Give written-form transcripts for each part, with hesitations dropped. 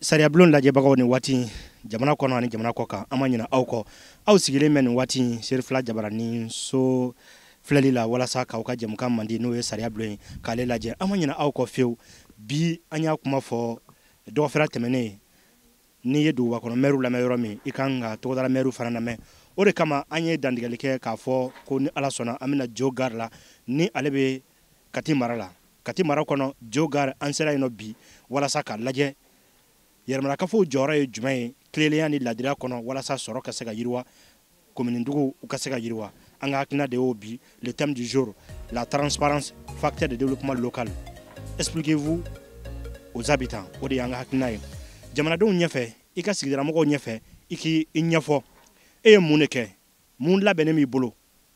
Sariya bulon lajɛbagaw ni waati jamana kɔnɔ ani jamana kɔ kan an ma ɲina aw kɔ aw sigilen bɛ nin waati seri fila jabaranin so filɛli la walasa k'aw ka jɛmukan mandi n'o ye sariya bulon ye k'ale lajɛ an ma ɲina aw kɔ fiyewu bi an y'a kuma fɔ dɔgɔfɛra tɛmɛnen n'i ye duguba kɔnɔ maire lamɛn yɔrɔ min i kan ka togodala maire fana lamɛn o de kama an ye dantigɛli kɛ k'a fɔ ko ni ala sɔnna an bɛna Jo Gare la ni ale bɛ Kati mara la Kati mara kɔnɔ Jo Gare an sera yen nɔ bi walasa k'a lajɛ yɛrɛmarakafo jɔyɔrɔ ye jumɛn ye tilelenya ni ladiriya kɔnɔ walasa sɔrɔ ka se ka yiriwa kominidugu u ka se ka yiriwa an ka hakilina de y'o bi le thème du jour la transparence facteur de développement local expliquez-vous aux habitants o de y'an ka hakilina ye jamanadenw ɲɛfɛ i ka sigidaramɔgɔw ɲɛfɛ i k'i ɲɛfɔ e ye mun de kɛ mun labɛnnen b'i bolo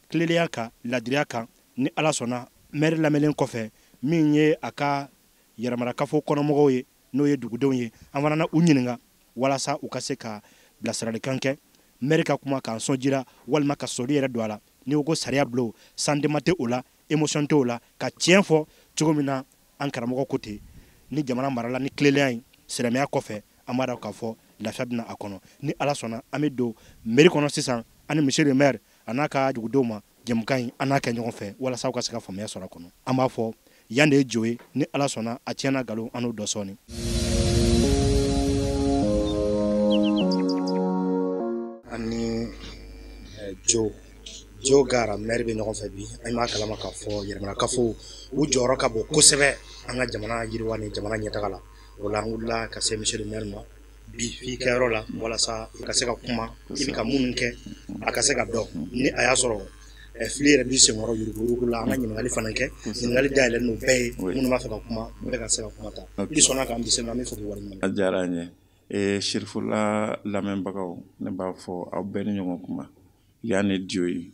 tilelenya kan ladiriya kan ni ala sɔnna maire lamɛnlen kɔfɛ min ye a ka yɛrɛmarakafo kɔnɔmɔgɔw ye n'o ye dugudenw ye an fana u ɲininka walasa u ka se ka bilasiralikan kɛ maire ka kuma k'an sɔnjira walima ka sɔli yɛrɛ don a la ni ko sariya bulon sentiment tɛ o la émotion tɛ o la ka tiɲɛ fɔ cogo min na an karamɔgɔ ko ten ni jamana marala ni tilelenya ye silamɛya kɔfɛ an b'a dɔn k'a fɔ lafiya bɛna a kɔnɔ ni ala sɔnna an bɛ don mairie kɔnɔ sisan ani monsieur le maire a n'a ka dugudenw ma jɛmukan in an n'a kɛ ɲɔgɔn fɛ walasa u ka se ka faamuya sɔrɔ a kɔnɔ an b'a fɔ yan de ye jo ye ni ala sɔnna a tiɲɛna nkalon an n'o dɔ sɔɔni ani Jo Gare maire bɛ ɲɔgɔn fɛ bi an b'a kalama k'a fɔ yɛrɛmarakafo u jɔyɔrɔ ka bon kosɛbɛ an ka jamana yiriwa ni jamana ɲɛtaga la o la an wulila ka se monsieur le maire ma bi f'i kɛyɔrɔ la walasa i ka se ka kuma i bɛ ka minnu kɛ a ka se ka dɔn ni a y'a sɔrɔ fili yɛrɛ b'i senkɔrɔ yurugu la an ka ɲininkali fana kɛ ɲininkali dayɛlɛn n'o bɛɛ ye minnu b'a fɛ ka kuma bɛɛ ka se ka kuma ta i sɔnna k'an bisimila an bɛ fɔ k'i waleɲuman dɔn. A diyara an ye Sirifula lamɛnbagaw ne b'a fɔ aw bɛɛ ni ɲɔgɔn kuma yan ni Dio ye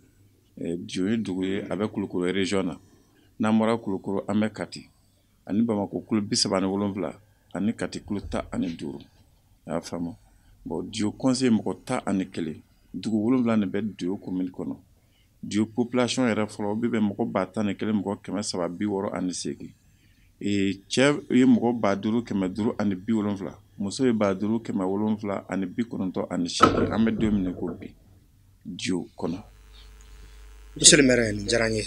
Dio ye dugu ye a bɛ Kulukoro région na n'an bɔra Kulukoro an bɛ Kati ani Bamakɔ kulo 37 ani Kati kulo 15 a y'a faamu bon Dio conseil mɔgɔ 11 dugu 7 de bɛ Dio commune kɔnɔ Dio population yɛrɛ fɔlɔ bi bɛ mɔgɔ 11 mɔgɔ 368 cɛ ye mɔgɔ 5570 muso ye 5798 an bɛ don min ko bi Dio kɔnɔ. Monsieur le maire nin diyara n ye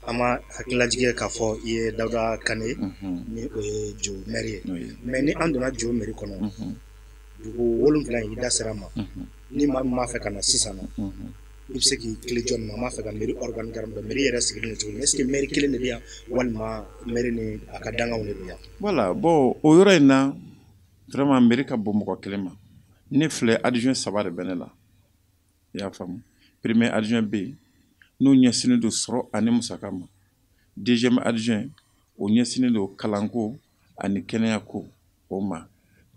an ma hakililajigɛ k'a fɔ i ye Dawuda Kane ni o ye Jo maire ye mais ni an donna Jo maire kɔnɔ dugu 7 in i da sera ma ni maa min b'a fɛ ka na sisan i bɛ se k'i tile jɔ nin ma an b'a fɛ ka mairie organigramme dɔn mairie yɛrɛ sigilen cogo min est ce que maire kelen de bɛ yan walima maire ni a ka dangaw de bɛ yan. Voilà bon o yɔrɔ in na vraiment mairie ka bon mɔgɔ kelen ma ne filɛ adjoint 3 de bɛ ne la i y'a faamu premier adjoint bɛ yen n'o ɲɛsinnen don sɔrɔ ani musaka ma deuxième adjoint o ɲɛsinnen don kalanko ani kɛnɛyako o ma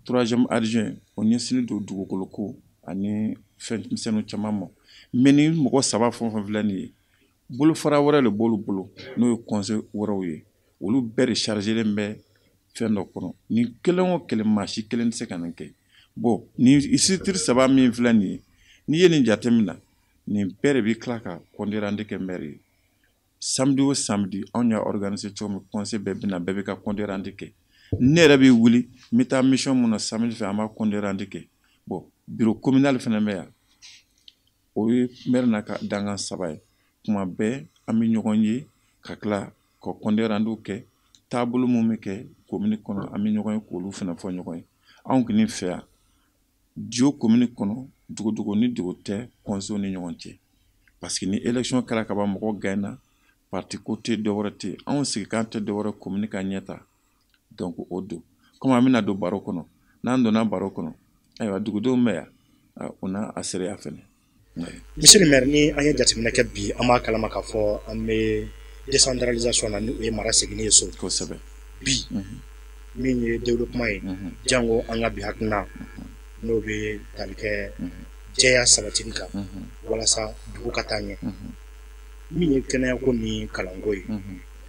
troisième adjoint o ɲɛsinnen don dugukoloko ani fɛnmisɛnninw caman ma mais ni mɔgɔ 3 fɛn o fɛn filɛ nin ye bolofara wɛrɛ de b'olu bolo n'o ye conseil wɛrɛw ye olu bɛɛ de chargelen bɛ fɛn dɔ kɔnɔ ni kelen o kelen maa si kelen tɛ se ka nin kɛ bon ni structure 3 min filɛ nin ye n'i ye nin jateminɛ nin bɛɛ de bɛ tila ka compte rendu kɛ maire ye samedi o samedi anw y'a organiser cogo min conseil bɛɛ bɛ na bɛɛ bɛ ka compte rendu kɛ ne yɛrɛ bɛ wuli n bɛ taa mission mun na samedi fɛ an b'a compte rendu kɛ bon bureau communal fana bɛ yan o ye maire n'a ka dangan 3 ye kuma bɛɛ an bɛ ɲɔgɔn ye ka tila ka compte rendu kɛ taabolo mun bɛ kɛ commune kɔnɔ an bɛ ɲɔgɔn ye k'olu fana fɔ ɲɔgɔn ye anw kɔni fɛ yan Dio commune kɔnɔ dugu ni dugu tɛ conseil ni ɲɔgɔn cɛ parce que ni élection kɛra ka ban mɔgɔ gagné parti ko tɛ dɔwɛrɛ tɛ anw sigi kan tɛ dɔwɛrɛ commune ka ɲɛta donc o don comme an bɛna don baro kɔnɔ n'an donna baro kɔnɔ ayiwa dugudenw bɛ yan o n'a a sereya fɛnɛ. Monsieur le maire ni an ye jateminɛ kɛ bi an b'a kalama k'a fɔ an bɛ décentralisation na ni o ye mara seginni ye so kosɛbɛ bi min ye développement ye jango an ka bi hakilina n'o bɛ tali kɛ jɛya sabatili kan walasa dugu ka taa ɲɛ min ye kɛnɛyako ni kalanko ye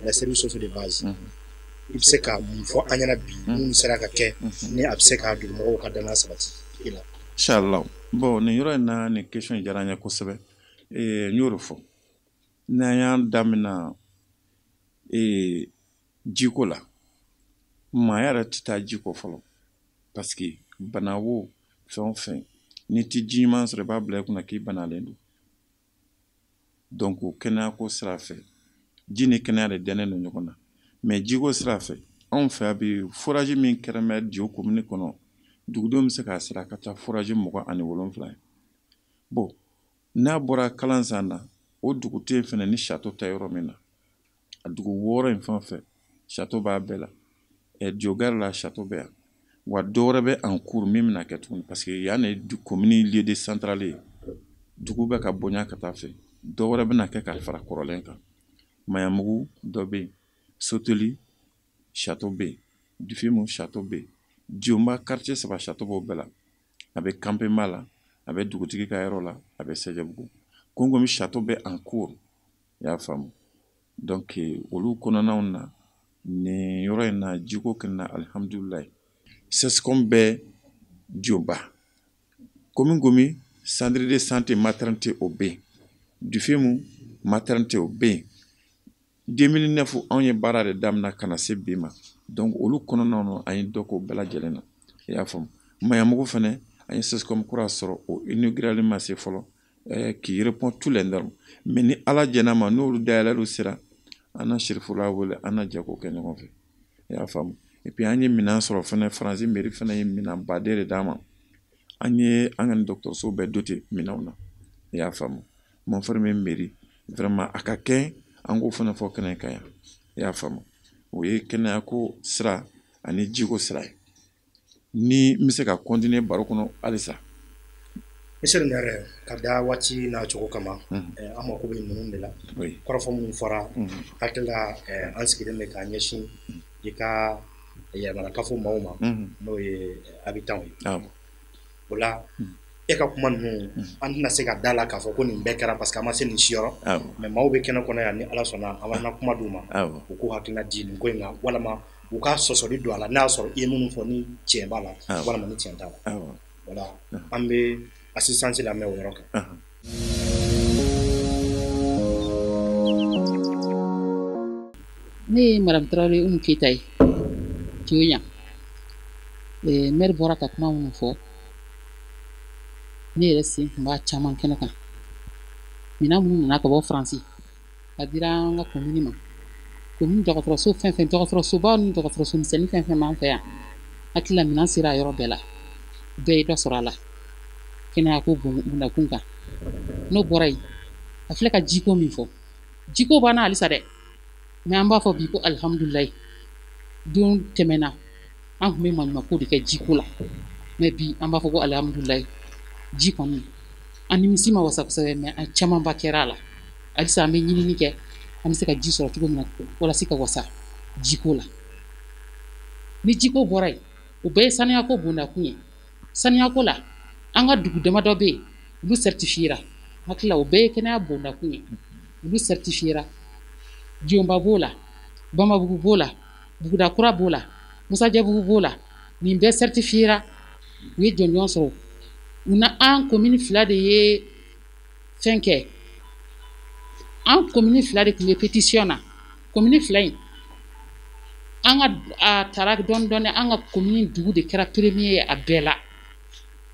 les services sociaux de base i bɛ se ka mun fɔ an ɲɛna bi minnu sera ka kɛ ni a bɛ se ka dugumɔgɔw ka danaya sabati i la. Inchallah bon nin yɔrɔ in na nin question diyara n ye kosɛbɛ n y'o de fɔ n'an y'an daminɛ jiko la maa yɛrɛ tɛ taa jiko fɔlɔ parce que bana wo fɛn o fɛn n'i ti ji ɲuman sɔrɔ i b'a bila i kunna k'i banalen don donc kɛnɛya ko sira fɛ ji ni kɛnɛya de dɛnnen don ɲɔgɔn na mais jiko sira fɛ anw fɛ a bi forage min kɛrɛnbɛ Djo commune kɔnɔ dugudenw bɛ se k'a sira ka ca forage 27 ye bon n'a bɔra Kalanzan na o duguten fɛnɛ ni château tɛ yɔrɔ min na a dugu 6 in fɛn fɛ château b'a bɛɛ la Djo gare la château bɛ yan wa dɔ wɛrɛ bɛ en cours min bɛna kɛ tuguni parce que yan de commune lieu décentrale ye dugu bɛ ka bonya ka taa fɛ dɔ wɛrɛ bɛna kɛ ka fara kɔrɔlen kan Mayamugu dɔ bɛ yen Soteli château bɛ yen Dufimu château bɛ yen Dionba quartier 3 château b'o bɛɛ la a bɛ Campement la a bɛ dugutigi ka yɔrɔ la a bɛ Sɛjɛbugu Kongomi château bɛ en cours i y'a faamu donc olu kɔnɔnaw na nin yɔrɔ in na jiko kɛnɛ alhamdulilayi CESCOM bɛ Dionba Komi Gomi centre de santé maternité o bɛ yen Dufimu maternité o bɛ yen 2009 anw ye baara de daminɛ ka na se bi ma donc olu kɔnɔnaw na an ye dɔ k'o bɛɛ lajɛlen na i y'a faamu Mayamugu fɛnɛ an ye CESCOM kura sɔrɔ o inaugurali ma se fɔlɔ qui répond tous les normes mais ni ala jɛna ma n'olu dayɛlɛlu sera an na sirifula wele an na jɛ k'o kɛ ɲɔgɔn fɛ i y'a faamu et puis an ye minɛn sɔrɔ fɛnɛ Faransi mairie fɛnɛ ye minɛn baden de d'an ma an ye an ka nin dɔgɔtɔrɔso bɛɛ doter minɛnw na i y'a faamu Montfermeil mairie vraiment a ka kɛ an k'o fɛnɛ fɔ kɛnɛ kan yan i y'a faamu o ye kɛnɛya ko sira ani jiko sira ye ni n bɛ se ka continuer baro kɔnɔ halisa Monsieur le maire ka da waati n'a cogo kama an mako bɛ ninnu de la kɔrɔfɔ minnu fɔra hakili la an sigilen bɛ k'a ɲɛsin i ka yɛlɛmanakafo maaw ma n'o ye habitants ye o la e ka kuma ninnu an tɛna se ka da la k'a fɔ ko nin bɛɛ kɛra parce que an ma se nin siyɔrɔ mais maaw bɛ kɛnɛ kɔnɔ yan ni ala sɔnna an b'an kuma d'u ma u k'u hakilina di nin ko in kan walama u ka sɔsɔli don a la n'a y'a sɔrɔ i ye minnu fɔ ni tiɲɛ b'a la walama ni tiɲɛ t'a la voilà an bɛ assistance lamɛn o yɔrɔ kan. Ne ye Madame Traoré Umu Keyita ye Dioɲa maire bɔra ka kuma minnu fɔ ne yɛrɛ sen tun b'a caman kɛnɛ kan minɛn minnu nana ka bɔ Faransi a dira an ka commune ma commune dɔgɔtɔrɔso fɛn fɛn dɔgɔtɔrɔsoba ni dɔgɔtɔrɔso misɛnnin fɛn fɛn b'an fɛ yan hakili la minɛn sera a yɔrɔ bɛɛ la bɛɛ ye dɔ sɔrɔ a la kɛnɛya ko bundakun kan n'o bɔra yen a filɛ ka jiko min fɔ jiko b'an na halisa dɛ mais an b'a fɔ bi ko alihamudulilayi don tɛmɛna an tun bɛ maɲumako de kɛ jiko la mais bi an b'a fɔ ko alihamudulilayi ji kɔni an nimisi ma wasa kosɛbɛ mais an camanba kɛra a la halisa an bɛ ɲinini kɛ an bɛ se ka ji sɔrɔ cogo min na walasa ka wasa jiko la ni jiko bɔra yen o bɛɛ ye sanuyako bondakun ye sanuyako la an ka dugu damadɔ bɛ yen olu certifiera hakili la o bɛɛ ye kɛnɛya bondakun ye olu certifiera Dionba b'o la Bamabugu b'o la Bugudakura b'o la Musajɛbugu b'o la nin bɛɛ certifiera u ye jɔnjɔn sɔrɔ u na an commune 2 de ye fɛn kɛ an commune 2 de tun bɛ pétition na commune 2 in an ka a taara dɔɔni dɔɔni an ka commune dugu de kɛra premier ye a bɛɛ la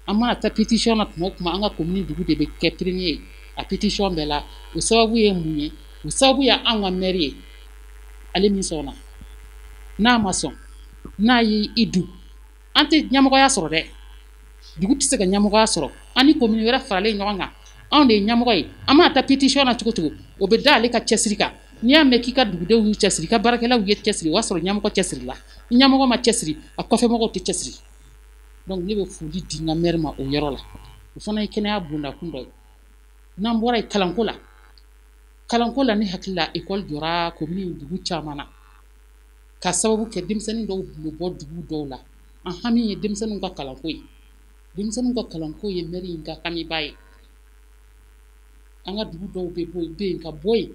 an mana taa pétition na tuma o tuma an ka commune dugu de bɛ kɛ premier ye a pétition bɛɛ la o sababu ye mun ye o sababu ye an ka maire ye ale min sɔnna n'a ma sɔn n'a y'i i dun an tɛ ɲɛmɔgɔya sɔrɔ dɛ dugu tɛ se ka ɲɛmɔgɔya sɔrɔ an ni commune wɛrɛ faralen ɲɔgɔn kan anw de ye ɲɛmɔgɔ ye an mana taa pétition na cogo cogo o bɛ da ale ka cɛsiri kan n'i y'a mɛn k'i ka dugudenw y'u cɛsiri i ka baarakɛlaw ye cɛsiri o y'a sɔrɔ ɲɛmɔgɔ cɛsiri la ni ɲɛmɔgɔ ma cɛsiri a kɔfɛmɔgɔw tɛ cɛsiri donc ne bɛ foli di n ka maire ma o yɔrɔ la o fana ye kɛnɛya bondakun dɔ ye n'an bɔra yen kalanko la ne hakili la école jɔra commune dugu caman na ka sababu kɛ denmisɛnnin dɔw bolo bɔ dugu dɔw la an hami ye denmisɛnninw ka kalanko ye denmisɛnninw ka kalanko ye maire in ka hamiba ye an ka dugu dɔw bɛ yen ka bɔ yen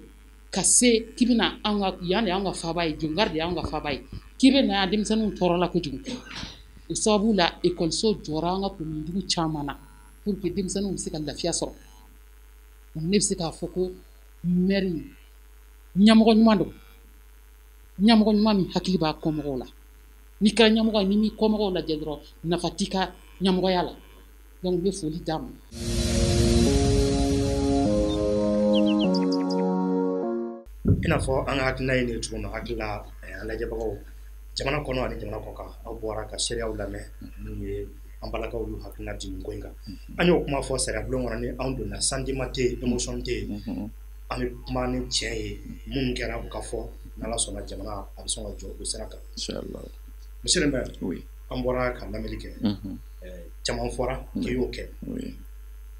ka se k'i bɛna an ka yan de y'an ka faaba ye Jongari de y'an ka faaba ye k'i bɛ na yan denmisɛnninw tɔɔrɔ la kojugu o sababu la ekɔliso jɔra an ka commune dugu caman na pour que denmisɛnninw bɛ se ka lafiya sɔrɔ ne bɛ se k'a fɔ ko maire ɲɛmɔgɔ ɲuman don ɲɛmɔgɔ ɲuman min hakili b'a kɔmɔgɔw la n'i kɛra ɲɛmɔgɔ ye n'i m'i kɔmɔgɔw lajɛ dɔrɔn nafa t'i ka ɲɛmɔgɔya la donc n bɛ foli d'a ma. I n'a fɔ an ka hakilina ye nin cogo min na hakilila an lajɛbagaw jamana kɔnɔ ani jamana kɔ kan aw bɔra ka sariyaw lamɛn min ye an balakaw y'u hakilina di nin ko in kan an y'o kuma fɔ sariya bulon kɔnɔ ni anw donna sentiment tɛ yen émotion tɛ yen an bɛ kuma ni tiɲɛ ye minnu kɛra u ka fɔ n'Ala sɔnna jamana a bɛ sɔn ka jɔ o sira kan. Inchallah. Monsieur le maire, an bɔra ka lamɛnni kɛ caman fɔra k'i y'o kɛ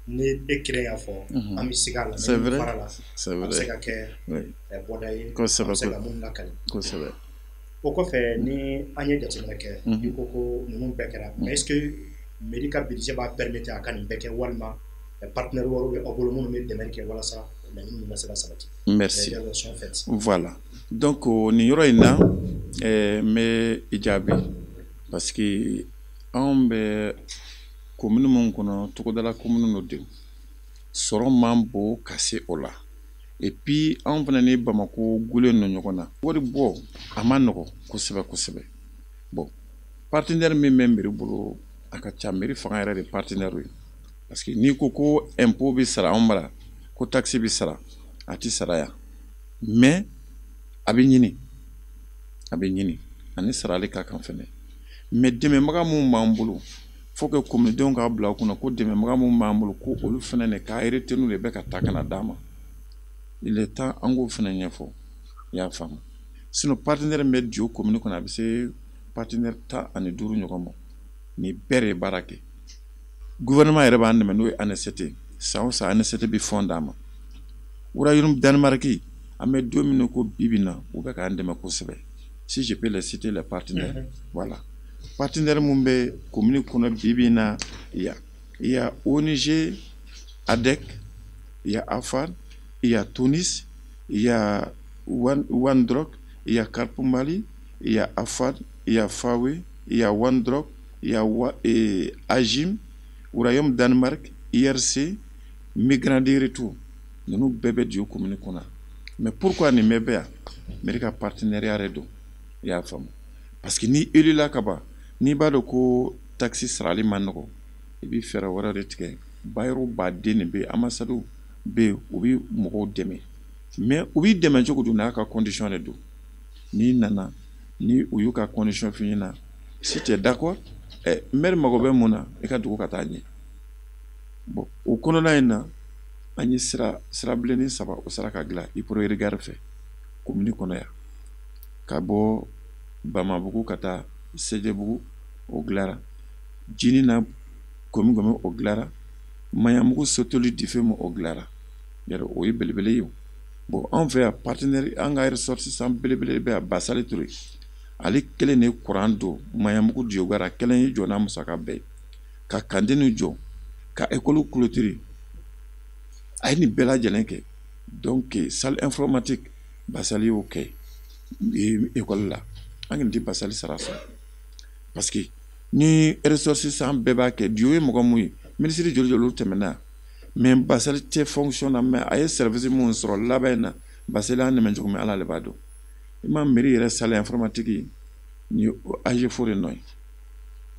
ni e kelen y'a fɔ an bɛ se k'a lamɛn fara la a bɛ se ka kɛ bɔda ye a bɛ se ka mun lakali. O kɔfɛ ni an ye jateminɛ kɛ i ko ko ninnu bɛɛ kɛra mais est-ce que mairie ka budget b'a permettre a ka nin bɛɛ kɛ walima partenaire wɛrɛw bɛ aw bolo minnu bɛ dɛmɛ kɛ walasa laɲini ninnu ka se ka sabati. Merci. Voilà. Donc nin yɔrɔ in na n bɛ i jaabi parce que anw bɛ commune mun kɔnɔ togodala commune no de sɔrɔ man bon ka se o la et puis anw fana ni Bamako gulen no ɲɔgɔn na wari bɔ a ma nɔgɔ kosɛbɛ kosɛbɛ. Bon partenaire min bɛ mairie bolo a ka ca mairie fanga yɛrɛ de partenaire ye parce que n'i ko impôt bɛ sara anw bara ko taxe bɛ sara a ti sara yan mais a bɛ ɲini ani sarali ka kan fɛnɛ mais dɛmɛbaga mun b'an bolo faut que communedenw k'a bila u kunna ko dɛmɛbaga mun b'an bolo ko olu fɛnɛ de ka retenu de bɛ ka ta kana d'a ma il est temps an k'o fɛnɛ ɲɛfɔ i y'a faamu sinon partenaire min bɛ di o commune kɔnɔ a bɛ se partenaire 15 ɲɔgɔn ma ni bɛɛ de ye baara kɛ gouvernement yɛrɛ b'an dɛmɛ n'o ye ANECT san o san ANECT bɛ fond d'a ma Royaume Danemark an bɛ don min ko bi bi in na u bɛ k'an dɛmɛ kosɛbɛ si je peux les citer les partenaires voilà partenaire mun bɛ commune kɔnɔ bi bi in na il y a ONG ADEC il y a AFAD il y a Tunis il y a OneDrug il y a Carrefour Mali il y a AFAD il y a FAWE il y a OneDrug il y a AGIM Royaume Danemark IRC Migrants de Retour nous bébé du commune kɔnɔ mais pourquoi ni bɛ yan mairie ka partenariat yɛrɛ don i y'a faamu parce que ni élu la ka ban n'i b'a dɔn ko taxe sarali man nɔgɔ i bɛ fɛɛrɛ wɛrɛ de tigɛ baayɔrɔ baden de bɛ yen ambassades bɛ yen u bɛ mɔgɔw dɛmɛ mais u b'i dɛmɛ cogo di n'a ka condition de don n'i nana ni u y'u ka condition f'i ɲɛna si tu es d'accord maire mago bɛ mun na i ka dugu ka taa ɲɛ bon o kɔnɔna in na an ye sira bilenni 3 o sera ka dilan Ipro Regard fɛ commune kɔnɔ yan ka bɔ Bamabugu ka taa Sejebugu o dilara Jini na commune kɔnɔ o dilara Maɲamugu Sotoli Difemu o dilara yɛrɛ o ye belebele ye bon anw fɛ yan partenaire an ka ressortissant belebele bɛ yan Basali Ture ale kelen de ye courant don Maɲamugu Diogara kelen ye jɔ n'a musaka bɛɛ ye ka kantine jɔ ka école clôturer a ye nin bɛɛ lajɛlen kɛ donc salle informatique Basali y'o kɛ école la an kɔni tɛ Basali sara sɔrɔ parce que ni ressortissant bɛɛ b'a kɛ Dio ye mɔgɔ mun ye ministre joli olu tɛmɛna mais Basali tɛ fonction na mais a ye service mun sɔrɔ laban in na Basali an dɛmɛ cogo min Ala le b'a dɔn i ma mairie yɛrɛ salle informatique ni AGEFO de nɔ ye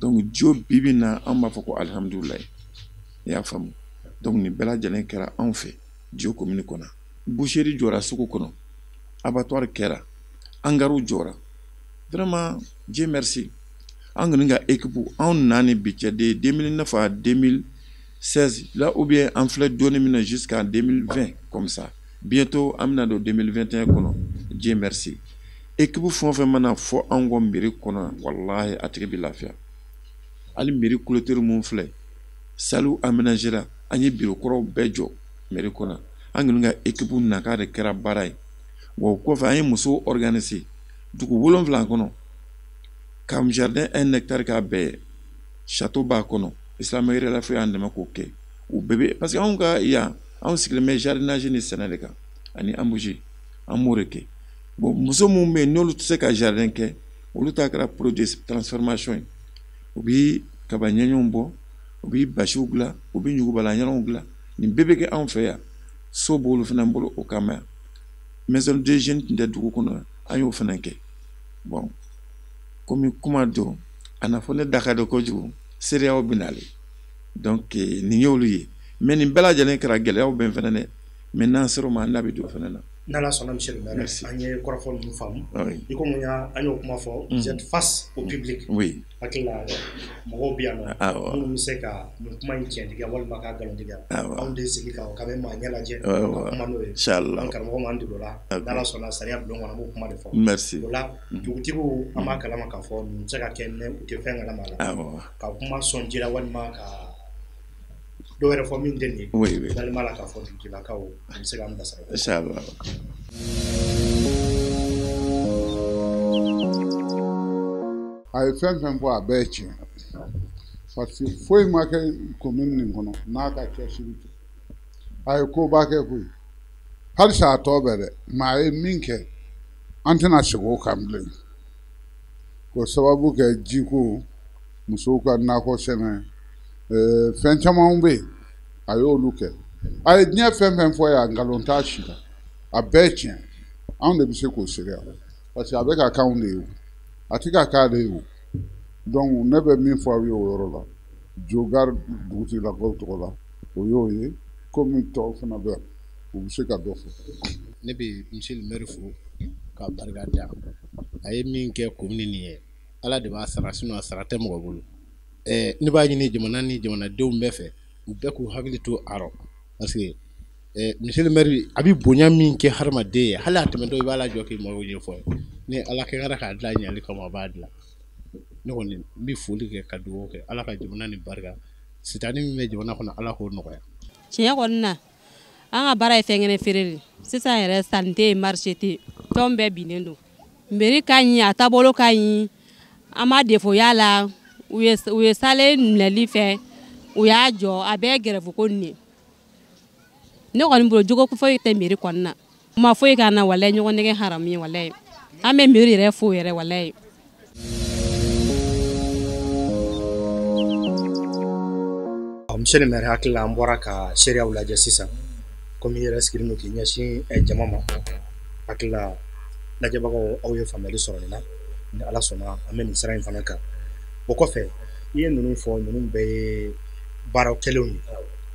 donc Dio bi bi in na an b'a fɔ ko alhamdulilayi i y'a faamu donc nin bɛɛ lajɛlen kɛra anw fɛ Dio commune kɔnɔ boucherie jɔra sugu kɔnɔ abattoir kɛra hangaru jɔra vraiment Dieu merci an kɔni ka équipe anw nani bi cɛ de 2009 à 2016 là ou bien an filɛ donni min na jusqu'en 2020 comme ça bientôt an bɛna don 2021 kɔnɔ Dieu merci équipe fɛn o fɛn mana fɔ anw kɔ mairie kɔnɔ wallahi a tigi bɛ lafiya hali mairie clôture mun filɛ salle aménagera an ye bureau kɔrɔw bɛɛ jɔ mairie kɔnɔ an kɔni ka équipe na k'a de kɛra baara ye wa o kɔfɛ an ye musow organiser dugu 7 kɔnɔ kam jardin 1 hectare k'a bɛɛ château b'a kɔnɔ Islamic Relief y'an dɛmɛ k'o kɛ u bɛɛ bɛ parce que anw ka yan anw sigilen bɛ jardinage ni sɛnɛ de kan ani embouche an b'o de kɛ bon muso mun bɛ yen n'olu tɛ se ka jardin kɛ olu ta kɛra produit transformation ye u bɛ kaba ɲɛɲɛw bɔ u bɛ basiw dilan u bɛ ɲugubala ɲɛnɛw dilan nin bɛɛ bɛ kɛ anw fɛ yan so b'olu fana bolo o kama yan maison de jeunes tun tɛ dugu kɔnɔ an y'o fana kɛ bon komi kuma don a nafa ne da ka dɔn kojugu seereyaw bɛ nale donc nin y'olu ye mais nin bɛɛ lajɛlen kɛra gɛlɛyaw bɛ n fɛnɛ dɛ mais n'an sera o ma an da bɛ don o fɛnɛ na. N'ala sɔnna monsieur le maire an ye kɔrɔfɔli ninnu faamu i ko mun an y'o kuma fɔ vous êtes face au public oui hakili la mɔgɔw bɛ yan nɔ minnu bɛ se ka nin kuma in tiɲɛ tigɛ walima k'a nkalon tigɛ anw de sigi ka k'a bɛ maa ɲɛ lajɛ ka kuma n'o ye inchallah karamɔgɔ m'an dege o la n'ala sɔnna sariya bulon kɔnɔ an b'o kuma de fɔ merci o la dugutigiw an b'a kalama k'a fɔ nin bɛ se ka kɛ mɛ u tɛ fɛn kalama la ka kuma sɔn ji la walima ka dɔw yɛrɛ fɔ min tɛ nin ye n'ale la k'a fɔ dugutigilakaw an bɛ se k'an bilasira inchallah. A ye fɛn fɛn fɔ a bɛɛ ye tiɲɛ parce que foyi ma kɛ commune nin kɔnɔ n'a ka cɛsiri tɛ a ye koba kɛ koyi halisa a tɔ bɛɛ dɛ mais a ye min kɛ an tɛna segin o kan bilen k'o sababu kɛ jiko musow ka nakɔ sɛnɛ fɛn camanw bɛ yen a y'olu kɛ a ye diɲɛ fɛn fɛn fɔ yan nkalon t'a si la a bɛɛ ye tiɲɛ anw de bɛ se k'o sereya parce que a bɛ ka k'anw de ye o a tɛ ka k'ale ye o donc ne bɛ min fɔ aw ye o yɔrɔ la Diogar dugutigilakaw tɔgɔ la o y'o ye komi tɔw fana bɛ yan u bɛ se ka dɔ fɔ. Ne bɛ monsieur le maire fo k'a barika da a ye min kɛ commune nin ye Ala de b'a sara sinon a sara tɛ mɔgɔ bolo ne b'a ɲini jamana ni jamanadenw bɛɛ fɛ u bɛɛ k'u hakili to a rɔ parce que monsieur le maire a bɛ bonya min kɛ hadamaden ye hali a tɛmɛtɔ i b'a lajɔ k'i maaw ɲɛfɔ ni Ala kɛra k'a dilan ɲali kama a b'a dilan ne kɔni n bɛ foli kɛ ka dugawu kɛ Ala ka jamana ni barika sitani min bɛ jamana kɔnɔ Ala k'o nɔgɔya. Tiɲɛ kɔni na an ka baara ye fɛnkɛnɛ feere de sisan yɛrɛ sanni tɛ yen marché tɛ yen fɛnw bɛɛ binnen don mairie ka ɲi a taabolo ka ɲi an ma défaut y'a la u ye sale minɛli fɛ u y'a jɔ a bɛɛ gɛrɛfo ko nin ne kɔni bolo jogo foyi tɛ mairie kɔni na kuma foyi k'an na walayi ɲɔgɔn nɛgɛ haramu ye walayi an bɛ mairie yɛrɛ fo yɛrɛ walayi. Monsieur le maire hakili la an bɔra ka seereyaw lajɛ sisan komi i yɛrɛ sigilen don k'i ɲɛsin jama ma hakili la lajɛbagaw aw ye faamuyali sɔrɔ nin na ni Ala sɔnna an bɛ nin sira in fana kan o kɔfɛ i ye ninnu fɔ ninnu bɛɛ ye baaraw kɛlenw ye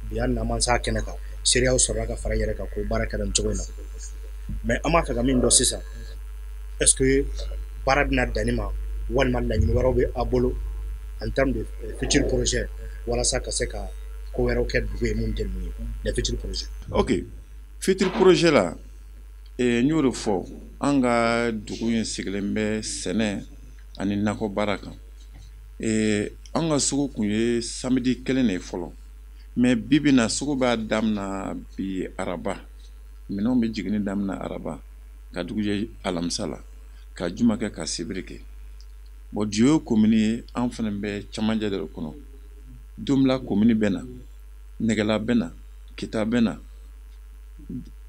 bi hali n'an man s'a kɛnɛ kan seereyaw sɔrɔla ka fara i yɛrɛ kan k'o baara kɛ nin cogo in na mais an b'a fɛ ka min dɔn sisan est-ce que baara bɛna danni ma walima laɲini wɛrɛw bɛ a bolo en termes de futur projet walasa ka se ka ko wɛrɛw kɛ dugu ye mun tɛ ninnu ye les futurs projets. Ok futur projet la n y'o de fɔ an ka dugu in sigilen bɛ sɛnɛ ani nakɔ baara kan an ka sugu kun ye samedi kelen de ye fɔlɔ mais bi bi in na sugu b'a daminɛ bi araba minɛnw bɛ jiginni daminɛ araba ka dugu jɛ alamisa la ka juma kɛ ka sibiri kɛ bon Dieu ye commune ye an fana bɛ cɛmancɛ de kɔnɔ Domla commune bɛ na Nɛgɛla bɛ na Kita bɛ na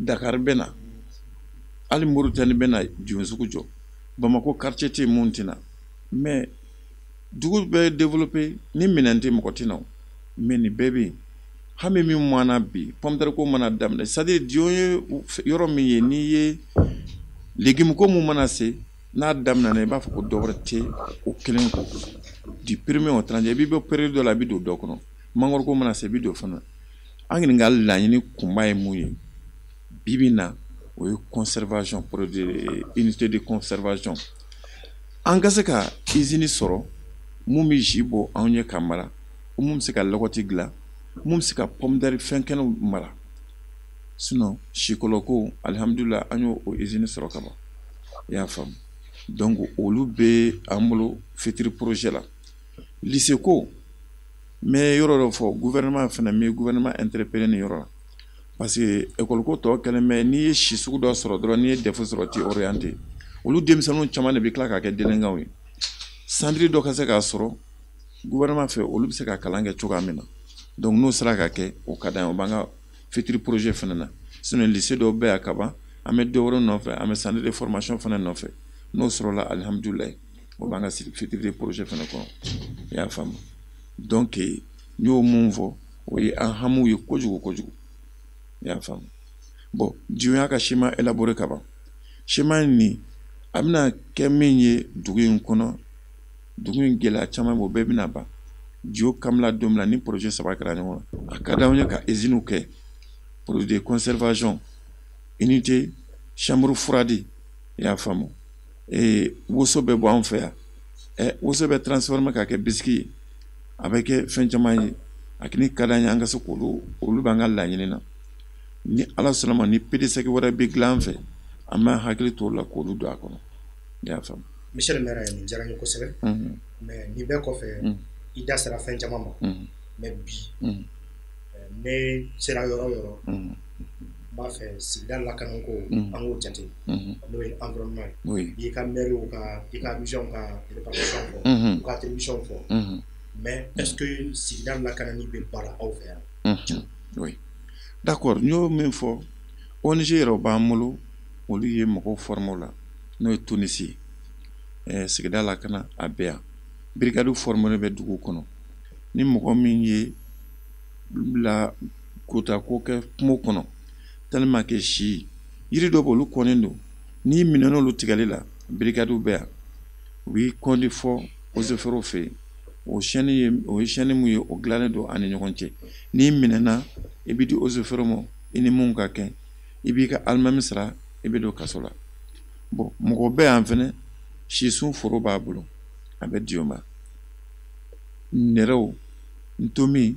Dakar bɛ na hali Moritani bɛ na Jɔnsugu jɔ Bamako quartier tɛ mun tɛ na mais dugu bɛ développer ni minɛn tɛ mɔgɔ tɛ na mais nin bɛɛ bɛ yen hami min mɔna bi pomme de terre ko mana daminɛ c'est à dire Dieu ye yɔrɔ min ye n'i ye légume ko mun mana se n'a daminɛna i b'a fɔ ko dɔ wɛrɛ tɛ o kelen kɔ du premier au 30 i bɛ bɔ période dɔ la i bɛ don dɔ kɔnɔ mangoro ko mana se i bɛ don fana an ɲininkali laɲini kunba ye mun ye bi bi in na o ye conservation unité de conservation an ka se ka usine sɔrɔ mun bɛ ji bɔ anw ye ka mara mun bɛ se ka lɔgɔti dilan mun bɛ se ka pomme de terre fɛnkɛnɛw mara sinon sikoloko alihamudulila an y'o usine sɔrɔ ka ban i y'a faamu donc olu bɛ an bolo futur projet la lycée ko mais yɔrɔ dɔ fɔ gouvernement fana mi gouvernement interpellé ni yɔrɔ la parce que école ko tɔ kɛlen bɛ n'i ye si sugu dɔ sɔrɔ dɔrɔn n'i ye défaut sɔrɔ t'i orienté olu denmisɛnninw caman de bɛ tila k'a kɛ delinquents ye centre dɔ ka se k'a sɔrɔ gouvernement fɛ olu bɛ se ka kalan kɛ cogoya min na donc n'o sera ka kɛ o ka d'an ye o b'an ka futur projet fana na sinon lycée dɔw bɛ yan ka ban an bɛ dɔ wɛrɛ nɔfɛ an bɛ centre de formation fana nɔfɛ n'o sɔrɔla alihamudulila o b'an ka futur de projet fana kɔnɔ i y'a faamu donc n y'o mun fɔ o ye an hamiw ye kojugu kojugu i y'a faamu bon Dieu y'a ka schéma élaboré ka ban schéma nin a bɛna kɛ min ye dugu in kɔnɔ dugu in gɛlɛya caman b'o bɛɛ bɛna ban jiwo kamila don min na ni projet 3 kɛra ɲɔgɔn na a ka d'anw ye ka usines kɛ produit de conservation unité chambre froide i y'a faamu woso bɛ bɔ anw fɛ yan woso bɛ transformer ka kɛ biscuit ye a bɛ kɛ fɛn caman ye a kini ka d'an ye an ka se k'olu b'an ka laɲini na ni ala sɔnna ma ni PDC wɛrɛ bɛ dilan an fɛ an b'an hakili to o la k'olu don a kɔnɔ i y'a faamu. Monsieur le maire nin diyara n ye kosɛbɛ mais nin bɛɛ kɔfɛ i da sera fɛn caman ma mais bi ne sera yɔrɔ o yɔrɔ n b'a fɛ sigida lakanako an k'o jate n'o ye environnement ye i ka maire i ka mission ka répartition fɔ u ka attribution fɔ mais est-ce que sigida lakanani bɛ baara aw fɛ yan. Oui d'accord n y'o min fɔ ONG yɛrɛ b'an bolo olu ye mɔgɔw former la n'o ye Tunisi sigida lakana a bɛ yan brigade former bɛ dugu kɔnɔ ni mɔgɔ min ye bila kota ko kɛ kungo kɔnɔ tellement que si yiri dɔ b'olu kɔnnen don n'i minɛna olu tigɛli la brigade bɛ yan u b'i kɔndi fɔ eaux et forêts fɛ yen o ye chaîne mun ye o dilannen don ani ɲɔgɔn cɛ n'i minɛna i bɛ di eaux et forêts ma i ni mun ka kɛ i b'i ka alimami sara i bɛ don kaso la bon mɔgɔ bɛ yan fɛnɛ sisun foro b'a bolo a bɛ di o ma nɛrɛw ntomi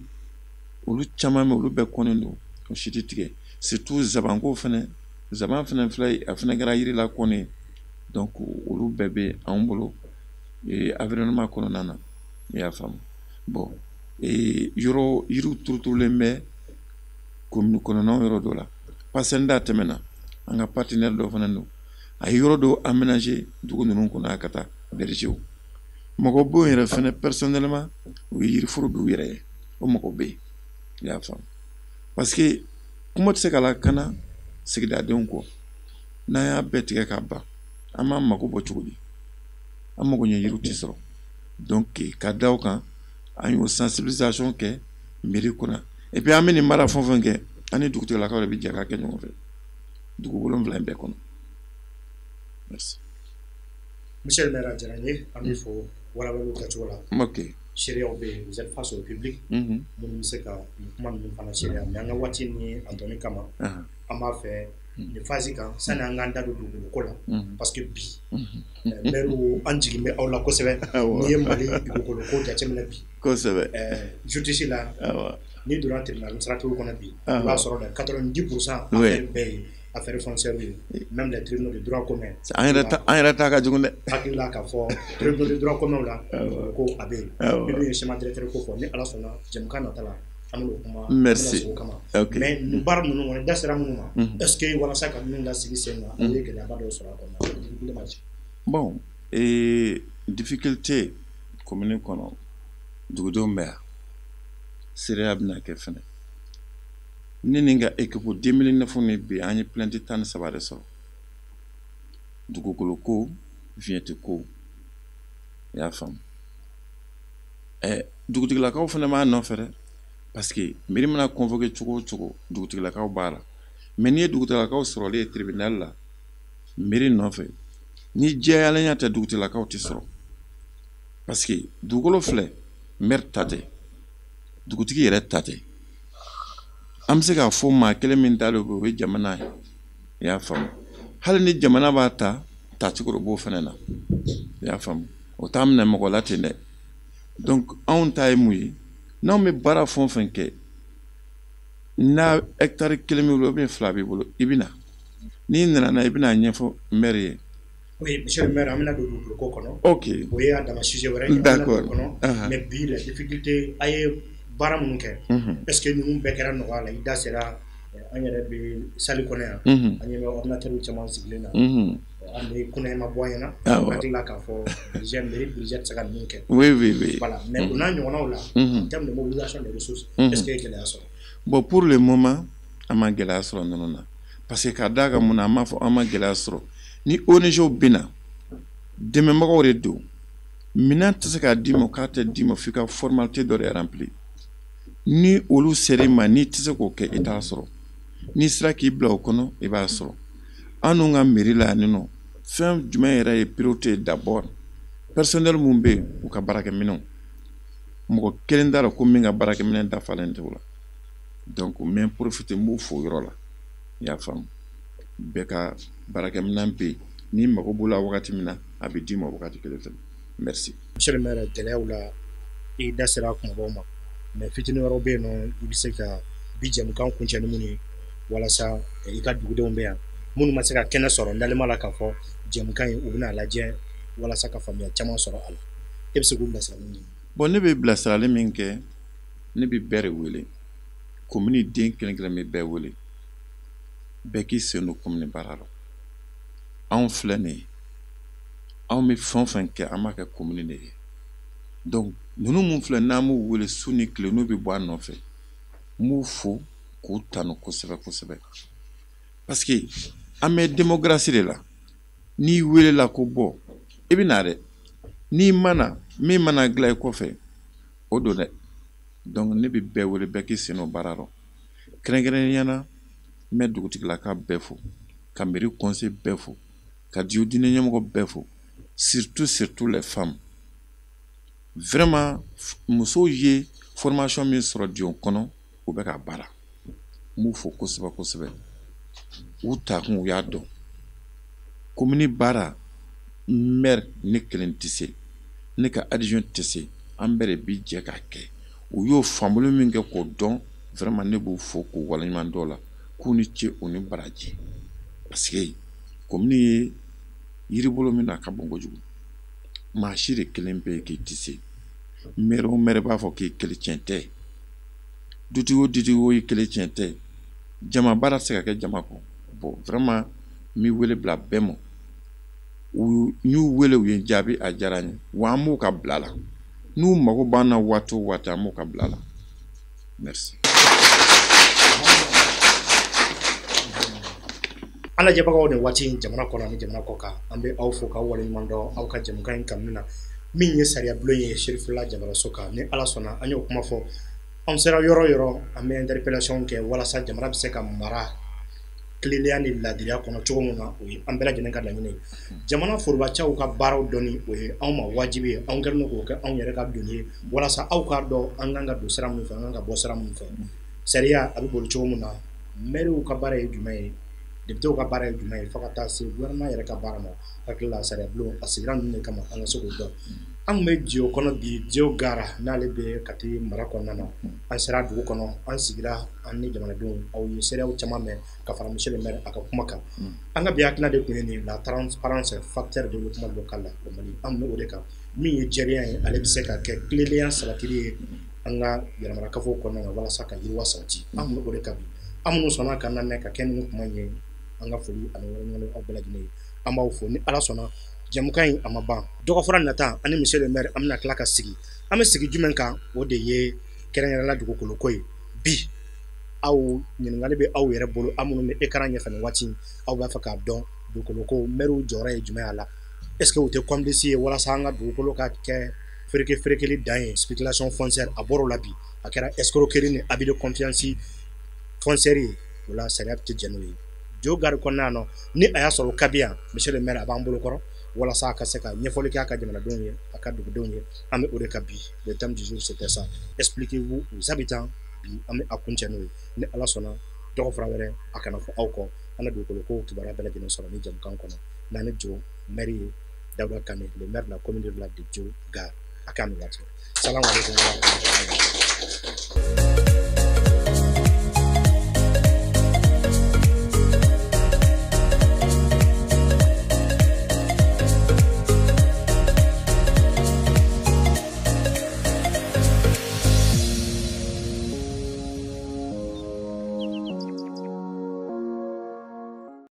olu caman bɛ olu bɛɛ kɔnnen don o si tɛ tigɛ surtout zabanko fɛnɛ zaban fɛnɛ filɛ a fɛnɛ kɛra yiri la kɔnni donc olu bɛɛ bɛ anw bolo environnement kɔnɔna na i y'a faamu bon yɔrɔ yiriw turuturulen bɛ commune kɔnɔnaw yɔrɔ dɔ la Pasenda tɛmɛna an ka partenaire dɔ fana don a ye yɔrɔ dɔ aménager dugu ninnu kɔnɔ ka taa bergew mɔgɔ b'o yɛrɛ fɛnɛ personnellement u ye yiriforo b'u yɛrɛ ye o mɔgɔ bɛ yen i y'a faamu parce que kuma tɛ se ka lakana sigidadenw kɔ n'an y'a bɛɛ tigɛ ka ban an b'an mago bɔ cogo di an mago ɲɛ yiriw tɛ sɔrɔ donc ka da o kan an y'o sensibilisation kɛ mairie kɔnɔ et puis an bɛ nin mara fɛn o fɛn kɛ an ni dugutigilakaw de bɛ jɛ ka kɛ ɲɔgɔn fɛ dugu 7 in bɛɛ kɔnɔ merci. Monsieur le maire a diyara n ye an bɛ fɔ walawaliw kɛcogo la. Ok. Sariyaw bɛ yen vous êtes face au public. minnu bɛ se ka nin kuma ninnu fana sariya mais an ka waati ni a dɔnni kama an b'a fɛ nin phase kan sani an k'an da don dugukolo ko la parce que bi maire an jigin bɛ aw la kosɛbɛ n'i ye Mali dugukolo ko jateminɛ bi kosɛbɛ justice la n'i donna tribunal administratif kɔnɔ bi i b'a sɔrɔ dɛ 90% affaire bɛɛ ye affaire foncière ye même les tribunaux de droit commun an yɛrɛ ta ka jugu dɛ hakili la k'a fɔ tribunaux de droit commun la ko a bɛ yen minnu ye schéma directeur ko fɔ ni ala sɔnna jɛmukan nata la an b'o kuma merci mais nin baara ninnu kɔni da sera minnu ma est-ce que walasa ka minnu lasigi sen kan aw ye gɛlɛyaba dɔw sɔrɔ a kɔnɔ bon difficulté commune kɔnɔ dugudenw bɛ yan seereya bɛna kɛ fɛnɛ ne ni n ka équipe 2009 ni bi an ye plainte 13 de sɔrɔ dugukolo ko vignette ko i y'a faamu dugutigilakaw fɛnɛ b'a nɔfɛ dɛ parce que mairie mana convoqué cogo o cogo dugutigilakaw b'a la mais n'i ye dugutigilakaw sɔrɔlen ye tribunal la mairie nɔfɛ ni jɛyalenya tɛ dugutigilakaw tɛ sɔrɔ parce que dugukolo filɛ maire ta tɛ dugutigi yɛrɛ ta tɛ an bɛ se k'a fɔ maa kelen min ta don o ye jamana ye i y'a faamu hali ni jamana b'a ta tacogo b'o fɛnɛ na i y'a faamu o t'a minɛ mɔgɔ la ten dɛ donc anw ta ye mun ye n'anw bɛ baara fɛn o fɛn kɛ n'a hectare 1 b'i bolo ou bien 2 b'i bolo i bɛ na n'i nana na i bɛ n'a ɲɛfɔ maire ye. Oui, monsieur le maire, an bɛna don dugukolo ko kɔnɔ. Ok. O ye a dama sujet wɛrɛ ye. D'accord. Mais bi la difficulté a ye baara minnu kɛ est-ce que ninnu bɛɛ kɛra nɔgɔya la i da sera an yɛrɛ bɛ salle kɔnɔ yan an ɲɛ bɛ ordinateur caman sigilen na an bɛ kunaya ma bɔ an ɲɛna an hakili la k'a fɔ mairie budget tɛ se ka ninnu kɛ oui voilà mais o n'a ɲɔgɔnnaw la en termes de mobilisation des ressources est-ce que ye gɛlɛya sɔrɔ bon pour le moment an ma gɛlɛya sɔrɔ ninnu na parce que k'a d'a kan mun na an m'a fɔ an ma gɛlɛya sɔrɔ ni ONGw bɛ na dɛmɛbagaw de don minɛn tɛ se k'a d'i ma k'a tɛ d'i ma f'i ka formalité dɔ de remplir ni olu sera ma ni tɛ se k'o kɛ i t'a sɔrɔ ni sera k'i bila o kɔnɔ i b'a sɔrɔ an n'u ka mairie la yan nɔ fɛn jumɛn yɛrɛ ye priorité d'abord personnel mun be u ka baarakɛminɛnw mɔgɔ kelen t'a la ko min ka baarakɛminɛn dafalen tɛ o la donc n bɛ profiter n b'u fo yɔrɔ la i y'a faamu bɛɛ ka baarakɛminɛn be yen n'i mago b'o la wagati min na a bɛ d'i ma wagati kelen fɛnɛ merci. Monsieur le maire, gɛlɛyaw la i da sera kumabaw ma mais fitinin wɛrɛw bɛ yen nɔ i bɛ se ka bi jɛmukan kuncɛ ni mun ye walasa i ka dugudenw bɛ yan minnu ma se ka kɛnɛ sɔrɔ nalima la k'a fɔ jɛmukan in u bɛna lajɛ walasa ka faamuya caman sɔrɔ a la e bɛ se k'u bilasira min ye. Bon ne bɛ bilasirali min kɛ ne bɛ bɛɛ de wele commune den kelen kelen bɛ bɛɛ wele bɛɛ k'i sen don commune baara la anw filɛ nin ye anw bɛ fɛn o fɛn kɛ an b'a kɛ commune de ye donc ninnu mun filɛ n'an b'u wele su ni tile n'u bɛ bɔ an nɔfɛ n b'u fo k'u tanu kosɛbɛ kosɛbɛ parce que an bɛ démocratie de la n'i welela ko bɔ i bɛ na dɛ n'i mana min mana dilan i kɔfɛ o don dɛ donc ne bɛ bɛɛ wele bɛɛ k'i sen don baara la kɛrɛnkɛrɛnnenya la n bɛ dugutigilaka bɛɛ fo ka mairie conseil bɛɛ fo ka diɲɛ diinɛ ɲɛmɔgɔ bɛɛ fo surtout les femmes vraiment musow ye formation min sɔrɔ diɲɛ kɔnɔ u bɛ ka baara n b'u fo kosɛbɛ kosɛbɛ u takun u y'a dɔn commune baara maire ne kelen tɛ se ne ka adjoint tɛ se an bɛɛ de bi jɛ k'a kɛ u y'o faamuli min kɛ k'o dɔn vraiment ne b'u fo k'u waleɲuman dɔn o la k'u ni ce u ni baraji parce que commune ye yiribolo min na a ka bon kojugu maa si de kelen bɛ yen k'i tɛ se maire o maire b'a fɔ k'i kelecɛn tɛ dutigi o dutigi o ye kelecɛn tɛ jama baara tɛ se ka kɛ jama kɔ bon vraiment n bɛ wele bila bɛɛ ma n y'u wele u ye jaabi a diyara n ye wa an b'u ka bila la n'u mago b'an na waati o waati an b'u ka bila la merci. An lajɛbagaw ni waati jamana kɔnɔ ani jamana kɔ kan an bɛ aw fo k'aw waleɲuman dɔn aw ka jɛmukan in kanu na min ye sariya bulon ye Serifula Jabaraso kan ni Ala sɔnna an y'o kuma fɔ an sera yɔrɔ yɔrɔ an bɛ interpellation kɛ walasa jamana bɛ se ka mara tilennenya ni laadiriya kɔnɔ cogo min na o ye an bɛɛ lajɛlen ka laɲini ye jamana forobacɛw ka baaraw dɔnni o ye anw ma wajibi ye anw kɛlen don k'o kɛ anw yɛrɛ ka donni ye walasa aw k'a dɔn an kan ka don sira min fɛ an kan ka bɔ sira min fɛ sariya a bɛ boli cogo min na maires ka baara ye jumɛn ye députés ka baara ye jumɛn ye fo ka taa se gouvernement yɛrɛ ka baara ma hakili la sariya bulon a sigira ninnu de kama an ka se k'o dɔn an tun bɛ Djo kɔnɔ bi Djo Gara n'ale bɛ Kati mara kɔnɔna na an sera dugu kɔnɔ an sigira an ni jamanadenw aw ye seereyaw caman mɛn ka fara monsieur le maire a ka kuma kan an ka bi hakilina de tun ye nin la transparence facteur de développement local la o Mali an bɛ o de kan min ye jɛlenya ye ale bɛ se ka kɛ tilennenya sabatili ye an ka yɛrɛmarakafo kɔnɔna na walasa ka yiriwa sabati an bɛ o de kan bi an minnu sɔnna ka lamɛn ka kɛ ni kuma ye an ka foli ani waleɲuman aw bɛɛ lajɛlen ye an b'aw fo ni Ala sɔnna jɛmukan in a ma ban dɔgɔfara nata ani monsieur le maire an bɛna tila ka sigi an bɛ sigi jumɛn kan o de ye kɛrɛnkɛrɛnnenya dugukolo ko ye bi aw ɲininkali bɛ aw yɛrɛ bolo aw minnu bɛ écran ɲɛfɛ nin waati aw b'a fɛ k'a dɔn dugukolo ko maires jɔyɔrɔ ye jumɛn a la est-ce que u tɛ complice ye walasa an ka dugukolo ka kɛ ferekeli dan ye spéculation foncière a bɔr'o la bi a kɛra escroquerie ni abus de confiance foncière ye o la sariya tɛ jɛn n'o ye Djo Gara kɔnɔna na ni a y'a sɔrɔ o ka di yan monsieur le maire a b'an bolo kɔrɔ walasa a ka se ka ɲɛfɔli kɛ a ka jamanadenw ye a ka dugudenw ye an bɛ o de ka bi le thème du jour c'était ça expliquez-vous aux habitants bi an bɛ a kuncɛ n'o ye ni Ala sɔnna dɔgɔfara wɛrɛ a kana fɔ aw kɔ an ka dugukolo ko kibaruya bɛɛ lajɛlen sɔrɔ ni jɛmukan kɔnɔ n'an ni Djo maire ye Dawuda Kane le maire de la commune rurale de Djo Gara a k'a mɛn waati salamu aleykum.